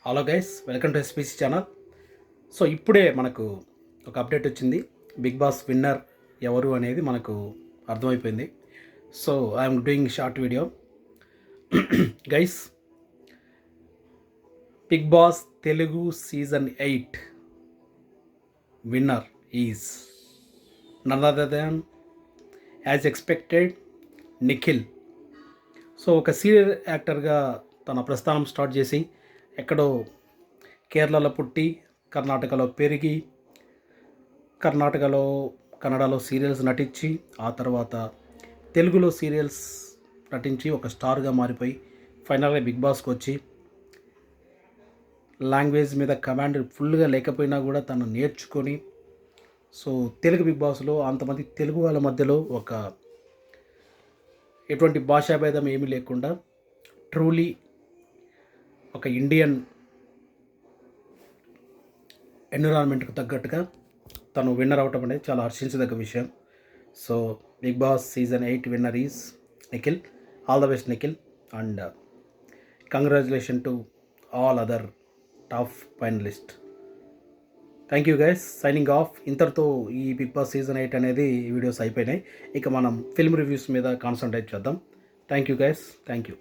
Hello guys, welcome to SPC channel. So ఇప్పుడే మనకు ఒక అప్డేట్ వచ్చింది. బిగ్ బాస్ విన్నర్ ఎవరు అనేది మనకు అర్థమైపోయింది. So I'm doing short video. Guys, Bigg Boss Telugu season 8 winner is none other than as expected Nikhil. So ఒక serial యాక్టర్గా తన ప్రస్థానం స్టార్ట్ చేసి ఎక్కడో కేరళలో పుట్టి కర్ణాటకలో పెరిగి కన్నడలో సీరియల్స్ నటించి ఆ తర్వాత తెలుగులో సీరియల్స్ నటించి ఒక స్టార్గా మారిపోయి ఫైనల్గా బిగ్ బాస్కి వచ్చి లాంగ్వేజ్ మీద కమాండ్ ఫుల్గా లేకపోయినా కూడా తను నేర్చుకొని సో తెలుగు బిగ్ బాస్లో అంతమంది తెలుగు వాళ్ళ మధ్యలో ఒక ఎటువంటి భాషాభేదం ఏమీ లేకుండా ట్రూలీ ఒక ఇండియన్ ఎన్విరాన్మెంట్కి తగ్గట్టుగా తను విన్నర్ అవటం అనేది చాలా హర్షించదగ్గ విషయం. So big boss season 8 winner is Nikhil. All the best Nikhil, and congratulation to all other top finalist. Thank you guys, signing off. ఇంతటితో ఈ బిగ్ బాస్ సీజన్ 8 అనేది వీడియోస్ అయిపోయినాయి. ఇక మనం ఫిల్మ్ రివ్యూస్ మీద కాన్సన్ట్రేట్ చేద్దాం. Thank you guys, thank you.